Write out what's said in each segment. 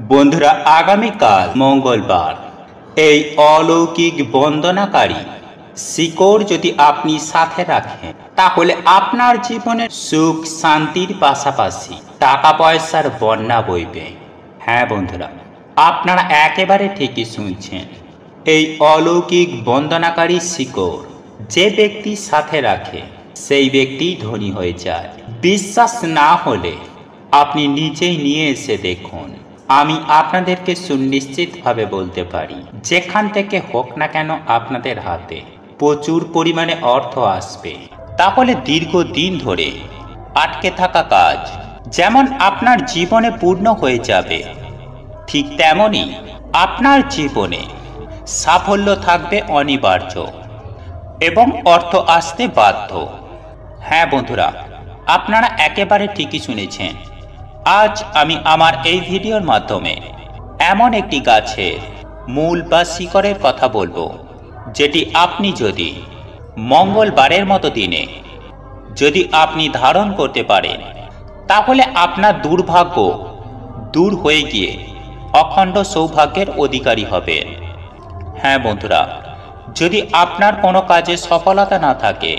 বন্ধুরা, আগামীকাল মঙ্গলবার এই অলৌকিক বন্দনাকারী শিকড় যদি আপনি সাথে রাখেন, তাহলে আপনার জীবনে সুখ শান্তির পাশাপাশি টাকা পয়সার বন্যা বইবে। হ্যাঁ বন্ধুরা, আপনারা একেবারে ঠিকই শুনছেন। এই অলৌকিক বন্দনাকারী শিকড় যে ব্যক্তি সাথে রাখে, সেই ব্যক্তি ধনী হয়ে যায়। বিশ্বাস না হলে আপনি নিজেই নিয়ে এসে দেখুন। আমি আপনাদেরকে সুনিশ্চিতভাবে বলতে পারি, যেখান থেকে হোক না কেন আপনাদের হাতে প্রচুর পরিমাণে অর্থ আসবে। তাহলে দীর্ঘদিন ধরে আটকে থাকা কাজ যেমন আপনার জীবনে পূর্ণ হয়ে যাবে, ঠিক তেমনি আপনার জীবনে সাফল্য থাকবে অনিবার্য এবং অর্থ আসতে বাধ্য। হ্যাঁ বন্ধুরা, আপনারা একেবারে ঠিকই শুনেছেন। আজ আমি আমার এই ভিডিওর মাধ্যমে এমন একটি গাছের মূল বা শিকড়ের কথা বলবো, যেটি আপনি যদি মঙ্গলবারের মতো দিনে যদি আপনি ধারণ করতে পারেন, তাহলে আপনার দুর্ভাগ্য দূর হয়ে গিয়ে অখণ্ড সৌভাগ্যের অধিকারী হবেন। হ্যাঁ বন্ধুরা, যদি আপনার কোনো কাজে সফলতা না থাকে,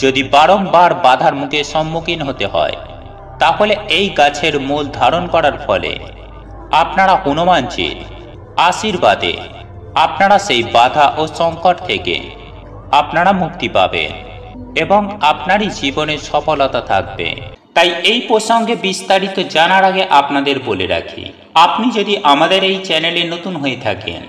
যদি বারংবার বাধার মুখে সম্মুখীন হতে হয়, তাহলে এই গাছের মূল ধারণ করার ফলে আপনারা হনুমানজির আশীর্বাদে আপনারা সেই বাধা ও সংকট থেকে আপনারা মুক্তি পাবেন এবং আপনারই জীবনে সফলতা থাকবে। তাই এই প্রসঙ্গে বিস্তারিত জানার আগে আপনাদের বলে রাখি, আপনি যদি আমাদের এই চ্যানেলে নতুন হয়ে থাকেন,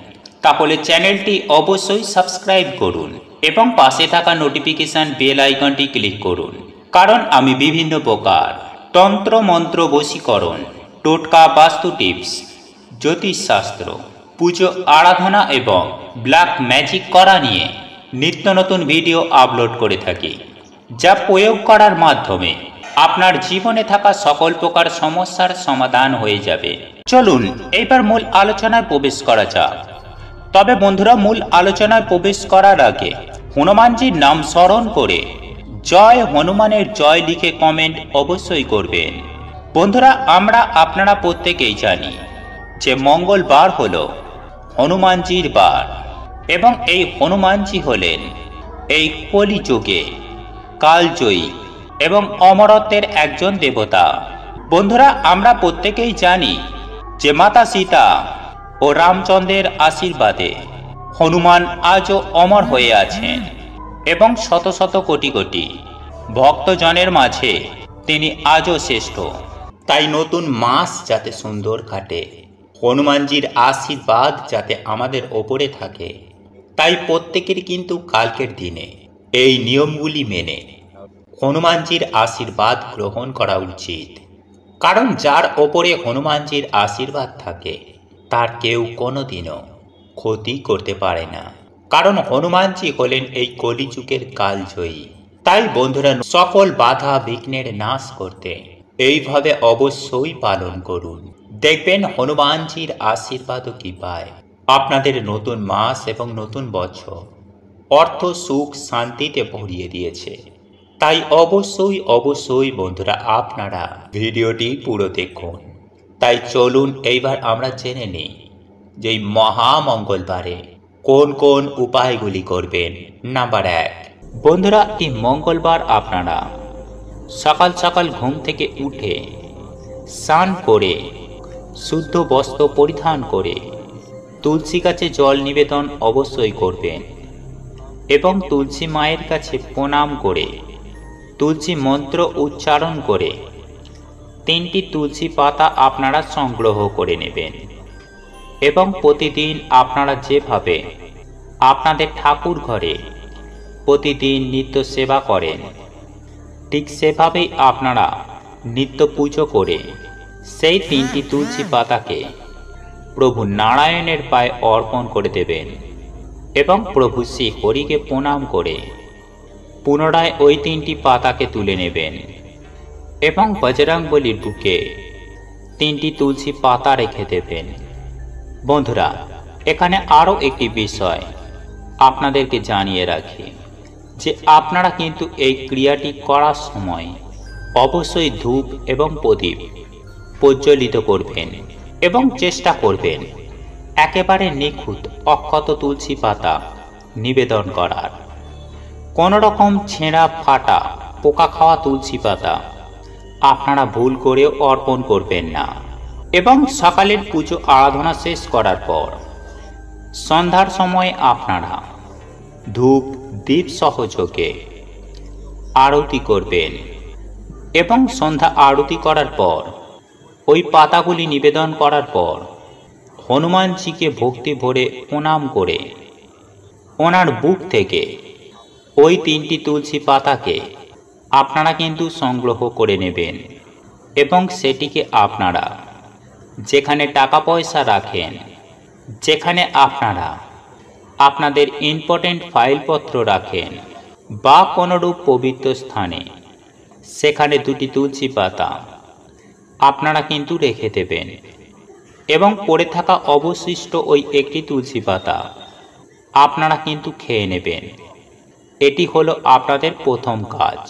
তাহলে চ্যানেলটি অবশ্যই সাবস্ক্রাইব করুন এবং পাশে থাকা নোটিফিকেশন বেল আইকনটি ক্লিক করুন। কারণ আমি বিভিন্ন প্রকার তন্ত্র মন্ত্র, বশীকরণ, টোটকা, বাস্তু টিপস, জ্যোতিষশাস্ত্র, পুজো আরাধনা এবং ব্ল্যাক ম্যাজিক করা নিয়ে নিত্য নতুন ভিডিও আপলোড করে থাকি, যা প্রয়োগ করার মাধ্যমে আপনার জীবনে থাকা সকল প্রকার সমস্যার সমাধান হয়ে যাবে। চলুন এবার মূল আলোচনায় প্রবেশ করা যাক। তবে বন্ধুরা, মূল আলোচনায় প্রবেশ করার আগে হনুমানজির নাম স্মরণ করে জয় হনুমানের জয় লিখে কমেন্ট অবশ্যই করবেন। বন্ধুরা, আপনারা প্রত্যেকেই জানি যে মঙ্গলবার হলো হনুমানজির বার এবং এই হনুমানজি হলেন এই কলিযুগে কালজয়ী এবং অমরত্বের একজন দেবতা। বন্ধুরা, আমরা প্রত্যেকেই জানি যে মাতা সীতা ও রামচন্দ্রের আশীর্বাদে হনুমান আজও অমর হয়ে আছেন এবং শত শত কোটি কোটি ভক্তজনের মাঝে তিনি আজও শ্রেষ্ঠ। তাই নতুন মাস যাতে সুন্দর কাটে, হনুমানজির আশীর্বাদ যাতে আমাদের ওপরে থাকে, তাই প্রত্যেকের কিন্তু কালকের দিনে এই নিয়মগুলি মেনে হনুমানজির আশীর্বাদ গ্রহণ করা উচিত। কারণ যার ওপরে হনুমানজির আশীর্বাদ থাকে, তার কেউ কোনোদিনও ক্ষতি করতে পারে না। কারণ হনুমানজি হলেন এই কলিযুগের কালজয়ী। তাই বন্ধুরা, সকল বাধা বিঘ্নের নাশ করতে এইভাবে অবশ্যই পালন করুন। দেখবেন হনুমানজির আশীর্বাদও কি পায় আপনাদের নতুন মাস এবং নতুন বছর অর্থ, সুখ, শান্তিতে ভরিয়ে দিয়েছে। তাই অবশ্যই বন্ধুরা, আপনারা ভিডিওটি পুরো দেখুন। তাই চলুন এইবার আমরা জেনে নিই যে এই মহামঙ্গলবারে কোন কোন উপায়গুলি করবেন। নাম্বার 1, বন্ধুরা, এই মঙ্গলবার আপনারা সকাল সকাল ঘুম থেকে উঠে স্নান করে শুদ্ধ বস্ত্র পরিধান করে তুলসী গাছে জল নিবেদন অবশ্যই করবেন এবং তুলসী মায়ের কাছে প্রণাম করে তুলসী মন্ত্র উচ্চারণ করে 3টি তুলসী পাতা আপনারা সংগ্রহ করে নেবেন এবং প্রতিদিন আপনারা যেভাবে আপনাদের ঠাকুর ঘরে প্রতিদিন নিত্য সেবা করেন, ঠিক সেভাবেই আপনারা নিত্য পুজো করে সেই 3টি তুলসী পাতাকে প্রভু নারায়ণের পায়ে অর্পণ করে দেবেন এবং প্রভু শ্রী হরিকে প্রণাম করে পুনরায় ওই 3টি পাতাকে তুলে নেবেন এবং বজরংবলীর বুকে 3টি তুলসী পাতা রেখে দেবেন। বন্ধুরা, এখানে আরও একটি বিষয় আপনাদেরকে জানিয়ে রাখি যে আপনারা কিন্তু এই ক্রিয়াটি করার সময় অবশ্যই ধূপ এবং প্রদীপ প্রজ্বলিত করবেন এবং চেষ্টা করবেন একেবারে নিখুঁত অক্ষত তুলসী পাতা নিবেদন করার। কোনো রকম ছেঁড়া ফাটা পোকা খাওয়া তুলসী পাতা আপনারা ভুল করেও অর্পণ করবেন না। এবং সকালের পুজো আরাধনা শেষ করার পর সন্ধ্যার সময় আপনারা ধূপ দীপ সহযোগে আরতি করবেন এবং সন্ধ্যা আরতি করার পর ওই পাতাগুলি নিবেদন করার পর হনুমানজিকে ভক্তি ভরে প্রণাম করে ওনার বুক থেকে ওই 3টি তুলসী পাতাকে আপনারা কিন্তু সংগ্রহ করে নেবেন এবং সেটিকে আপনারা যেখানে টাকা পয়সা রাখেন, যেখানে আপনারা আপনাদের ইম্পর্টেন্ট ফাইলপত্র রাখেন বা কোনোরূপ পবিত্র স্থানে, সেখানে 2টি তুলসী পাতা আপনারা কিন্তু রেখে দেবেন এবং পড়ে থাকা অবশিষ্ট ওই 1টি তুলসী পাতা আপনারা কিন্তু খেয়ে নেবেন। এটি হলো আপনাদের প্রথম কাজ।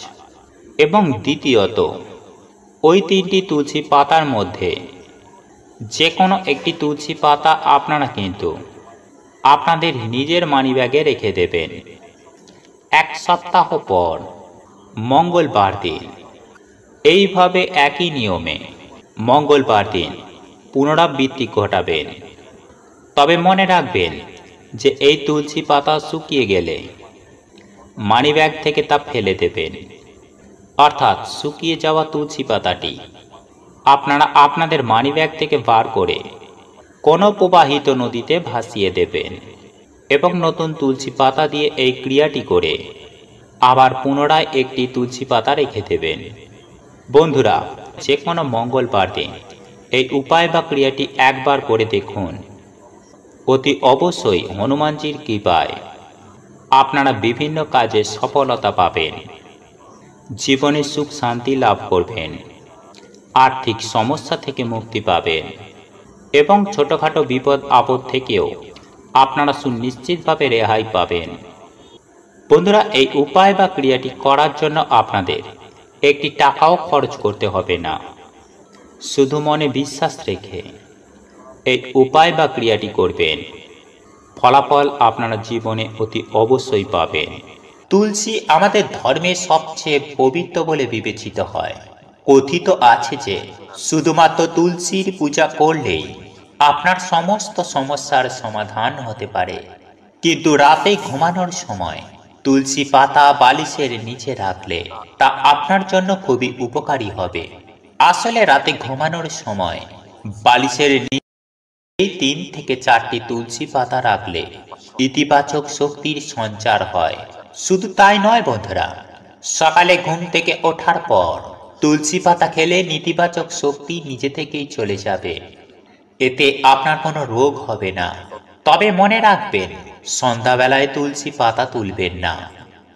এবং দ্বিতীয়ত, ওই 3টি তুলসী পাতার মধ্যে যে কোনো একটি তুলসী পাতা আপনারা কিন্তু আপনাদের নিজের মানিব্যাগে রেখে দেবেন। 1 সপ্তাহ পর মঙ্গলবার দিন এইভাবে একই নিয়মে মঙ্গলবার দিন পুনরাবৃত্তি ঘটাবেন। তবে মনে রাখবেন যে এই তুলসী পাতা শুকিয়ে গেলে মানিব্যাগ থেকে তা ফেলে দেবেন, অর্থাৎ শুকিয়ে যাওয়া তুলসী পাতাটি আপনারা আপনাদের মানিব্যাগ থেকে বার করে কোনো প্রবাহিত নদীতে ভাসিয়ে দেবেন এবং নতুন তুলসী পাতা দিয়ে এই ক্রিয়াটি করে আবার পুনরায় একটি তুলসী পাতা রেখে দেবেন। বন্ধুরা, যে কোনো মঙ্গলবার দিন এই উপায় বা ক্রিয়াটি একবার করে দেখুন। অতি অবশ্যই হনুমানজির কৃপায় আপনারা বিভিন্ন কাজে সফলতা পাবেন, জীবনে সুখ শান্তি লাভ করবেন, আর্থিক সমস্যা থেকে মুক্তি পাবেন এবং ছোটখাটো বিপদ আপদ থেকেও আপনারা সুনিশ্চিতভাবে রেহাই পাবেন। বন্ধুরা, এই উপায় বা ক্রিয়াটি করার জন্য আপনাদের একটি টাকাও খরচ করতে হবে না। শুধু মনে বিশ্বাস রেখে এই উপায় বা ক্রিয়াটি করবেন, ফলাফল আপনারা জীবনে অতি অবশ্যই পাবেন। তুলসী আমাদের ধর্মের সবচেয়ে পবিত্র বলে বিবেচিত হয়। কথিত আছে যে শুধুমাত্র তুলসীর পূজা করলেই আপনার সমস্ত সমস্যার সমাধান হতে পারে। কিন্তু রাতে ঘুমানোর সময় তুলসী পাতা বালিশের নিচে রাখলে তা আপনার জন্য খুবই উপকারী হবে। আসলে রাতে ঘুমানোর সময় বালিশের নিচে 3 থেকে 4টি তুলসী পাতা রাখলে ইতিবাচক শক্তির সঞ্চার হয়। শুধু তাই নয় বন্ধুরা, সকালে ঘুম থেকে ওঠার পর তুলসী পাতা খেলে নেতিবাচক শক্তি নিজে থেকেই চলে যাবে। এতে আপনার কোনো রোগ হবে না। তবে মনে রাখবেন, সন্ধ্যাবেলায় তুলসী পাতা তুলবেন না।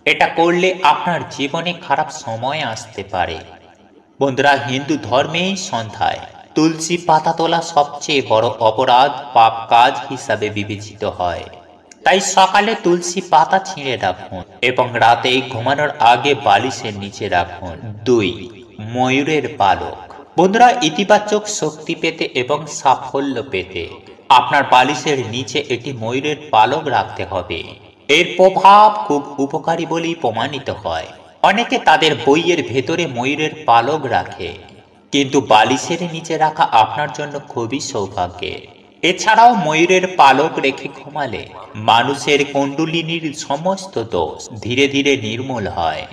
এটা করলে আপনার জীবনে খারাপ সময় আসতে পারে। বন্ধুরা, হিন্দু ধর্মে সন্ধ্যায় তুলসী পাতা তোলা সবচেয়ে বড় অপরাধ, পাপ কাজ হিসাবে বিবেচিত হয়। তাই সকালে তুলসী পাতা ছিঁড়ে রাখুন এবং রাতে ঘুমানোর আগে বালিশের নিচে রাখুন। 2. ময়ূরের পালক। বন্ধুরা, ইতিবাচক শক্তি পেতে এবং সাফল্য পেতে আপনার বালিশের নিচে একটি ময়ূরের পালক রাখতে হবে। এর প্রভাব খুব উপকারী বলেই প্রমাণিত হয়। অনেকে তাদের বইয়ের ভেতরে ময়ূরের পালক রাখে, কিন্তু বালিশের নিচে রাখা আপনার জন্য খুবই সৌভাগ্যের। এছাড়াও ময়ূরের পালক রেখে ঘুমালে মানুষের কুণ্ডলিনীর সমস্ত দোষ ধীরে ধীরে নির্মূল হয়।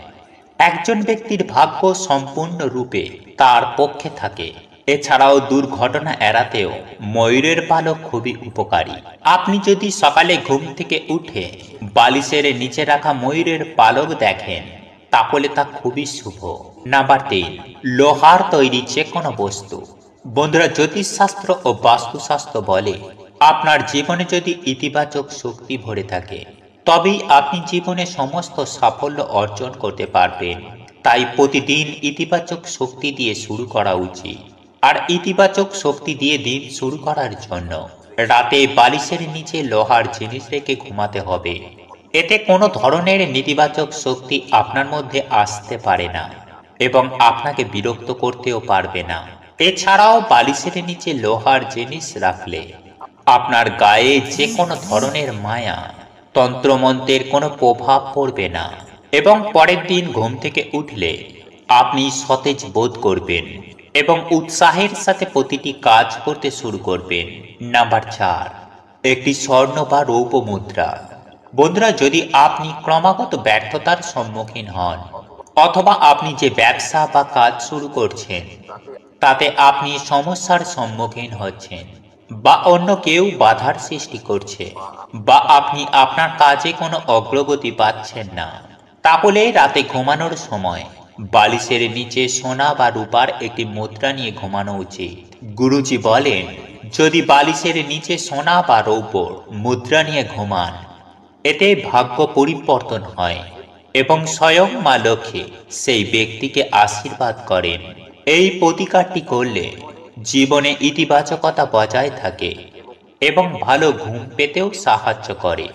একজন ব্যক্তির ভাগ্য সম্পূর্ণরূপে তার পক্ষে থাকে। এছাড়াও দুর্ঘটনা এড়াতেও ময়ূরের পালক খুবই উপকারী। আপনি যদি সকালে ঘুম থেকে উঠে বালিশের নিচে রাখা ময়ূরের পালক দেখেন, তাহলে তা খুবই শুভ। নাম্বার 3, লোহার তৈরি যে কোনো বস্তু। বন্ধুরা, জ্যোতিষশাস্ত্র ও বাস্তুশাস্ত্র বলে আপনার জীবনে যদি ইতিবাচক শক্তি ভরে থাকে, তবেই আপনি জীবনে সমস্ত সাফল্য অর্জন করতে পারবেন। তাই প্রতিদিন ইতিবাচক শক্তি দিয়ে শুরু করা উচিত। আর ইতিবাচক শক্তি দিয়ে দিন শুরু করার জন্য রাতে বালিশের নিচে লোহার জিনিস রেখে ঘুমাতে হবে। এতে কোনো ধরনের নেতিবাচক শক্তি আপনার মধ্যে আসতে পারে না এবং আপনাকে বিরক্ত করতেও পারবে না। এছাড়াও বালিশের নিচে লোহার জিনিস রাখলে আপনার গায়ে যে কোনো ধরনের মায়া তন্ত্রমন্ত্রের কোনো প্রভাব পড়বে না এবং পরের দিন ঘুম থেকে উঠলে আপনি সতেজ বোধ করবেন এবং উৎসাহের সাথে প্রতিটি কাজ করতে শুরু করবেন। নাম্বার 4, একটি স্বর্ণ বা রৌপ্য মুদ্রা। বন্ধুরা, যদি আপনি ক্রমাগত ব্যর্থতার সম্মুখীন হন অথবা আপনি যে ব্যবসা বা কাজ শুরু করছেন তাতে আপনি সমস্যার সম্মুখীন হচ্ছেন বা অন্য কেউ বাধার সৃষ্টি করছে বা আপনি আপনার কাজে কোনো অগ্রগতি পাচ্ছেন না, তাহলে রাতে ঘুমানোর সময় বালিশের নিচে সোনা বা রূপার একটি মুদ্রা নিয়ে ঘুমানো উচিত। গুরুজি বলেন, যদি বালিশের নিচে সোনা বা রৌপ্যর মুদ্রা নিয়ে ঘুমান এতে ভাগ্য পরিবর্তন হয় এবং স্বয়ং মা লক্ষ্মী সেই ব্যক্তিকে আশীর্বাদ করেন। এই প্রতিকারটি করলে জীবনে ইতিবাচকতা বজায় থাকে এবং ভালো ঘুম পেতেও সাহায্য করে।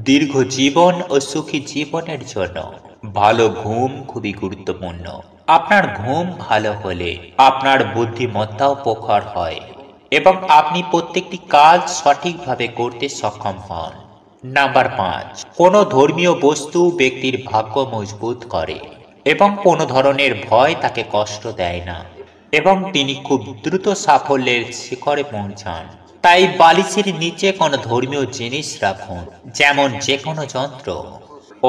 দীর্ঘ জীবন ও সুখী জীবনের জন্য ভালো ঘুম খুবই গুরুত্বপূর্ণ। আপনার ঘুম ভালো হলে আপনার বুদ্ধিমত্তাও প্রখর হয় এবং আপনি প্রত্যেকটি কাজ সঠিকভাবে করতে সক্ষম হন। নাম্বার 5, কোনো ধর্মীয় বস্তু ব্যক্তির ভাগ্য মজবুত করে এবং কোনো ধরনের ভয় তাকে কষ্ট দেয় না এবং তিনি খুব দ্রুত সাফল্যের শিখরে পৌঁছান। তাই বালিশের নিচে কোনো ধর্মীয় জিনিস রাখুন, যেমন যে কোনো যন্ত্র,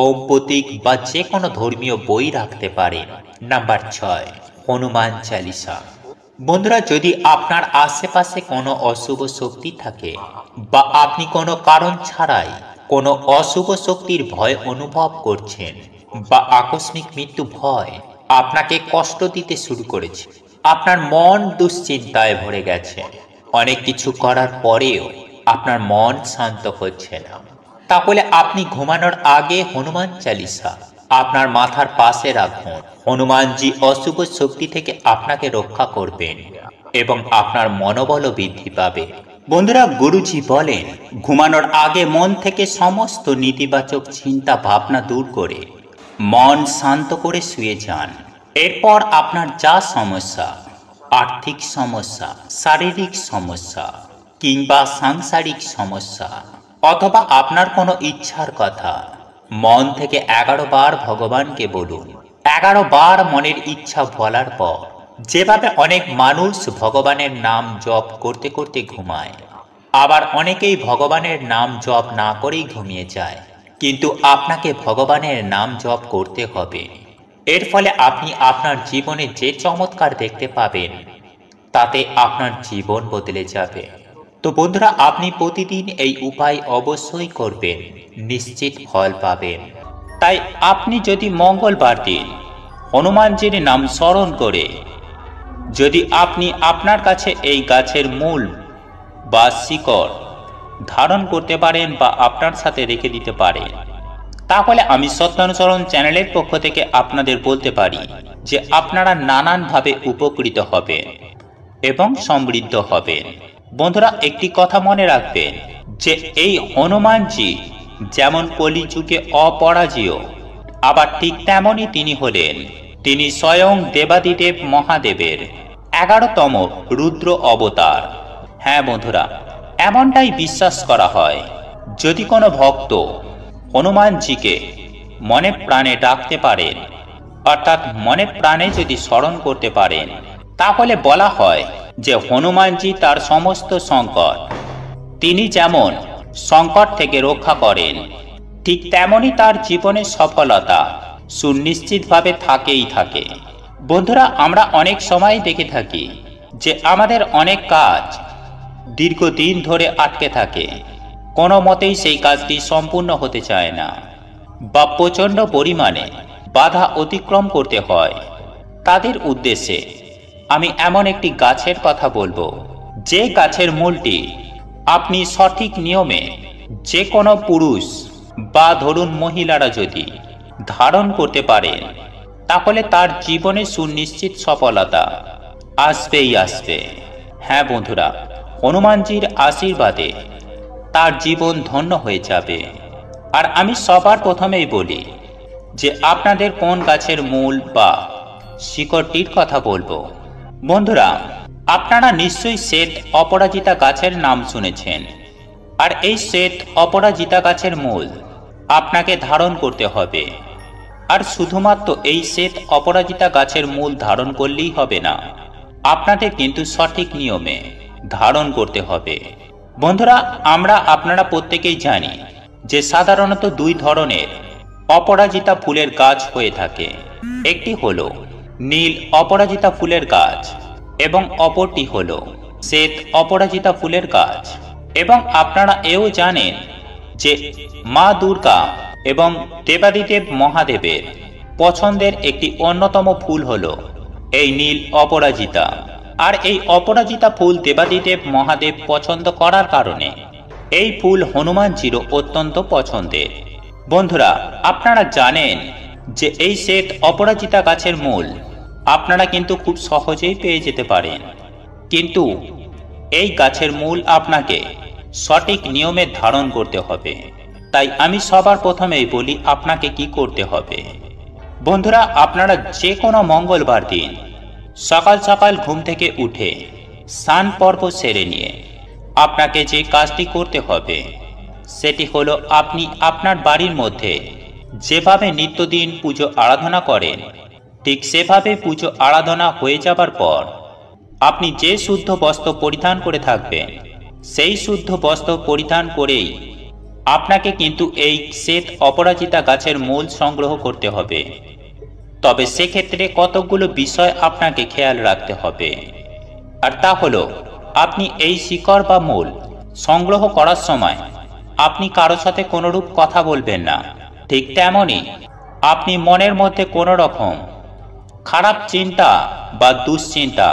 ওম প্রতীক বা যে কোনো ধর্মীয় বই রাখতে পারেন। নাম্বার 6, হনুমান চালিসা। বন্ধুরা, যদি আপনার আশেপাশে কোনো অশুভ শক্তি থাকে বা আপনি কোনো কারণ ছাড়াই কোনো অশুভ শক্তির ভয় অনুভব করছেন বা আকস্মিক মৃত্যু ভয় আপনাকে কষ্ট দিতে শুরু করেছে, আপনার মন দুশ্চিন্তায় ভরে গেছে, অনেক কিছু করার পরেও আপনার মন শান্ত হচ্ছে না, তাহলে আপনি ঘুমানোর আগে হনুমান চালিসা আপনার মাথার পাশে রাখুন। হনুমানজি অশুভ শক্তি থেকে আপনাকে রক্ষা করবেন এবং আপনার মনোবল বৃদ্ধি পাবে। বন্ধুরা, গুরুজি বলেন, ঘুমানোর আগে মন থেকে সমস্ত নেতিবাচক চিন্তা ভাবনা দূর করে মন শান্ত করে শুয়ে যান। এরপর আপনার যা সমস্যা, আর্থিক সমস্যা, শারীরিক সমস্যা কিংবা সাংসারিক সমস্যা অথবা আপনার কোনো ইচ্ছার কথা মন থেকে 11 বার ভগবানকে বলুন। 11 বার মনের ইচ্ছা বলার পর যেভাবে অনেক মানুষ ভগবানের নাম জপ করতে করতে ঘুমায়, আবার অনেকেই ভগবানের নাম জপ না করেই ঘুমিয়ে যায়, কিন্তু আপনাকে ভগবানের নাম জপ করতে হবে। এর ফলে আপনি আপনার জীবনে যে চমৎকার দেখতে পাবেন তাতে আপনার জীবন বদলে যাবে। তো বন্ধুরা, আপনি প্রতিদিন এই উপায় অবশ্যই করবেন, নিশ্চিত ফল পাবেন। তাই আপনি যদি মঙ্গলবার দিন হনুমানজির নাম স্মরণ করে যদি আপনি আপনার কাছে এই গাছের মূল বা শিকড় ধারণ করতে পারেন বা আপনার সাথে রেখে দিতে পারেন, তাহলে আমি সত্যানুসরণ চ্যানেলের পক্ষ থেকে আপনাদের বলতে পারি যে আপনারা নানানভাবে উপকৃত হবেন এবং সমৃদ্ধ হবেন। বন্ধুরা, একটি কথা মনে রাখবেন যে এই হনুমানজি যেমন কলিযুগে অপরাজেয়, আবার ঠিক তেমনই তিনি স্বয়ং দেবাদিদেব মহাদেবের 11তম রুদ্র অবতার। হ্যাঁ বন্ধুরা, এমনটাই বিশ্বাস করা হয়। যদি কোনো ভক্ত হনুমানজিকে মনে প্রাণে ডাকতে পারেন, অর্থাৎ মনে প্রাণে যদি স্মরণ করতে পারেন, তাহলে বলা হয় যে হনুমানজি তার সমস্ত সংকট, তিনি যেমন সংকট থেকে রক্ষা করেন, ঠিক তেমনি তার জীবনের সফলতা সুনিশ্চিতভাবে থাকেই থাকে। বন্ধুরা, আমরা অনেক সময় দেখে থাকি যে আমাদের অনেক কাজ দীর্ঘদিন ধরে আটকে থাকে, কোনো মতেই সেই কাজটি সম্পূর্ণ হতে চায় না বা প্রচণ্ড পরিমাণে বাধা অতিক্রম করতে হয়। তাদের উদ্দেশ্যে আমি এমন একটি গাছের কথা বলবো, যে গাছের মূলটি আপনি সঠিক নিয়মে যে কোনো পুরুষ বা ধরুন মহিলারা যদি ধারণ করতে পারেন, তাহলে তার জীবনে সুনিশ্চিত সফলতা আসবেই আসবে। হ্যাঁ বন্ধুরা, হনুমানজির আশীর্বাদে তার জীবন ধন্য হয়ে যাবে। আর আমি সবার প্রথমেই বলি যে আপনাদের কোন গাছের মূল বা শিকড়টির কথা বলবো। বন্ধুরা, আপনারা নিশ্চয়ই শ্বেত অপরাজিতা গাছের নাম শুনেছেন। আর এই শ্বেত অপরাজিতা গাছের মূল আপনাকে ধারণ করতে হবে। আর শুধুমাত্র এই শ্বেত অপরাজিতা গাছের মূল ধারণ করলেই হবে না, আপনাদের কিন্তু সঠিক নিয়মে ধারণ করতে হবে। বন্ধুরা, আপনারা প্রত্যেকেই জানি যে সাধারণত দুই ধরনের অপরাজিতা ফুলের গাছ হয়ে থাকে। একটি হলো নীল অপরাজিতা ফুলের গাছ এবং অপরটি হলো শ্বেত অপরাজিতা ফুলের গাছ। এবং আপনারা এও জানেন যে মা দুর্গা এবং দেবাদিদেব মহাদেবের পছন্দের একটি অন্যতম ফুল হলো এই নীল অপরাজিতা। আর এই অপরাজিতা ফুল দেবাদিদেব মহাদেব পছন্দ করার কারণে এই ফুল হনুমানজিরও অত্যন্ত পছন্দের। বন্ধুরা, আপনারা জানেন যে এই শ্বেত অপরাজিতা গাছের মূল আপনারা কিন্তু খুব সহজেই পেয়ে যেতে পারেন, কিন্তু এই গাছের মূল আপনাকে সঠিক নিয়মে ধারণ করতে হবে। তাই আমি সবার প্রথমেই বলি আপনাকে কি করতে হবে। বন্ধুরা, আপনারা যে কোনো মঙ্গলবার দিন সকাল সকাল ঘুম থেকে উঠে স্নান পর্ব সেরে নিয়ে আপনাকে যে কাজটি করতে হবে সেটি হলো, আপনি আপনার বাড়ির মধ্যে যেভাবে নিত্যদিন পুজো আরাধনা করেন ঠিক সেভাবে পুজো আরাধনা হয়ে যাবার পর আপনি যে শুদ্ধ বস্ত্র পরিধান করে থাকবেন সেই শুদ্ধ বস্ত্র পরিধান করেই আপনাকে কিন্তু এই শ্বেত অপরাজিতা গাছের মূল সংগ্রহ করতে হবে। তবে সেক্ষেত্রে কতকগুলো বিষয় আপনাকে খেয়াল রাখতে হবে। আর তা হলো, আপনি এই শিকড় বা মূল সংগ্রহ করার সময় আপনি কারো সাথে কোনোরূপ কথা বলবেন না। ঠিক তেমনই আপনি মনের মধ্যে কোনো রকম খারাপ চিন্তা বা দুশ্চিন্তা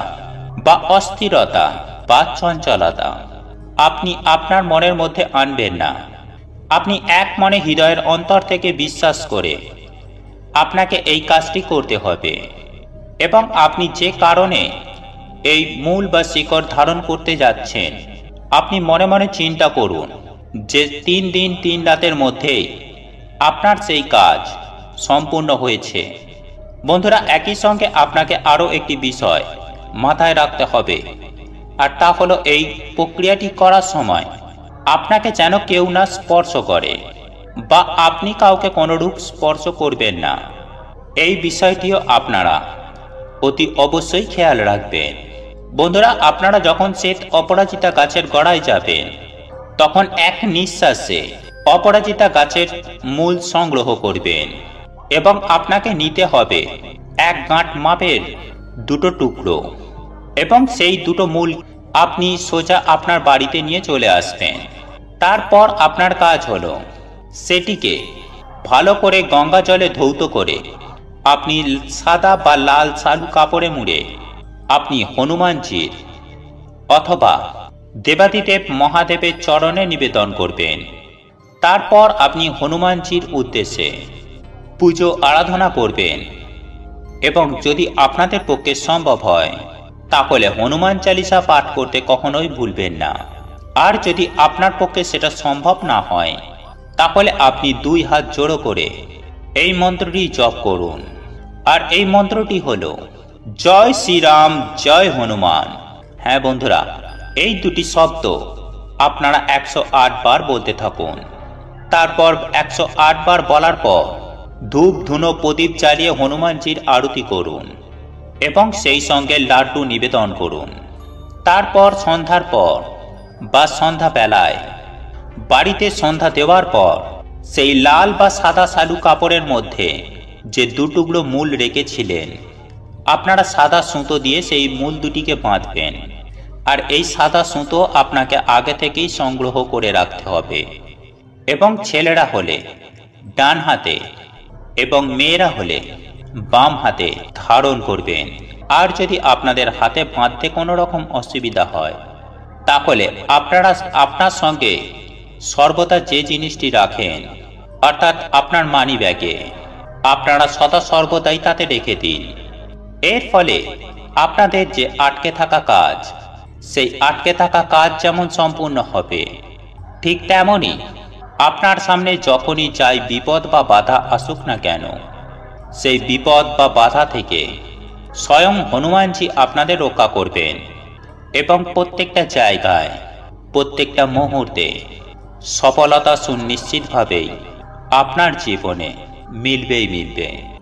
বা অস্থিরতা বা চঞ্চলতা আপনি আপনার মনের মধ্যে আনবেন না। আপনি এক মনে হৃদয়ের অন্তর থেকে বিশ্বাস করে আপনাকে এই কাজটি করতে হবে। এবং আপনি যে কারণে এই মূল বা শিকড় ধারণ করতে যাচ্ছেন আপনি মনে মনে চিন্তা করুন যে 3 দিন 3 রাতের মধ্যেই আপনার সেই কাজ সম্পূর্ণ হয়েছে। বন্ধুরা, একই সঙ্গে আপনাকে আরও একটি বিষয় মাথায় রাখতে হবে, আর তা হলো এই প্রক্রিয়াটি করার সময় আপনাকে যেন কেউ না স্পর্শ করে বা আপনি কাউকে কোনোরূপ স্পর্শ করবেন না। এই বিষয়টিও আপনারা অতি অবশ্যই খেয়াল রাখবেন। বন্ধুরা, আপনারা যখন শ্বেত অপরাজিতা গাছের গোড়ায় যাবেন তখন এক নিঃশ্বাসে অপরাজিতা গাছের মূল সংগ্রহ করবেন এবং আপনাকে নিতে হবে 1 গাঁট মাপের 2টো টুকরো এবং সেই 2টো মূল আপনি সোজা আপনার বাড়িতে নিয়ে চলে আসবেন। তারপর আপনার কাজ হলো সেটিকে ভালো করে গঙ্গা জলে ধৌত করে আপনি সাদা বা লাল শালু কাপড়ে মুড়ে আপনি হনুমানজির অথবা দেবাদিদেব মহাদেবের চরণে নিবেদন করবেন। তারপর আপনি হনুমানজির উদ্দেশ্যে পুজো আরাধনা করবেন এবং যদি আপনাদের পক্ষে সম্ভব হয় তাহলে হনুমান চালিসা পাঠ করতে কখনোই ভুলবেন না। আর যদি আপনার পক্ষে সেটা সম্ভব না হয় তাহলে আপনি 2 হাত জোড়ো করে এই মন্ত্রটি জপ করুন। আর এই মন্ত্রটি হলো জয় শ্রীরাম জয় হনুমান। হ্যাঁ বন্ধুরা, এই 2টি শব্দ আপনারা 108 বার বলতে থাকুন। তারপর 108 বার বলার পর ধূপ ধুনো প্রদীপ জ্বালিয়ে হনুমানজির আরতি করুন এবং সেই সঙ্গে লাড্ডু নিবেদন করুন। তারপর সন্ধ্যার পর বা সন্ধ্যা বেলায় বাড়িতে সন্ধ্যা দেওয়ার পর সেই লাল বা সাদা শালু কাপড়ের মধ্যে যে 2 টুকরো মূল রেখেছিলেন আপনারা সাদা সুতো দিয়ে সেই মূল দুটিকে বাঁধবেন। আর এই সাদা সুতো আপনাকে আগে থেকেই সংগ্রহ করে রাখতে হবে এবং ছেলেরা হলে ডান হাতে এবং মেয়েরা হলে বাম হাতে ধারণ করবেন। আর যদি আপনাদের হাতে বাঁধতে কোনো রকম অসুবিধা হয় তাহলে আপনারা আপনার সঙ্গে সর্বদা যে জিনিসটি রাখেন অর্থাৎ আপনার মানি ব্যাগে আপনারা সদা সর্বদাই তাতে রেখে দিন। এর ফলে আপনাদের যে আটকে থাকা কাজ সেই আটকে থাকা কাজ যেমন সম্পূর্ণ হবে ঠিক তেমনি আপনার সামনে যখনই যাই বিপদ বা বাধা আসুক না কেন সেই বিপদ বা বাধা থেকে স্বয়ং হনুমানজি আপনাদের রক্ষা করবেন এবং প্রত্যেকটা জায়গায় প্রত্যেকটা মুহূর্তে সফলতা সুনিশ্চিতভাবেই আপনার জীবনে মিলবেই মিলবে।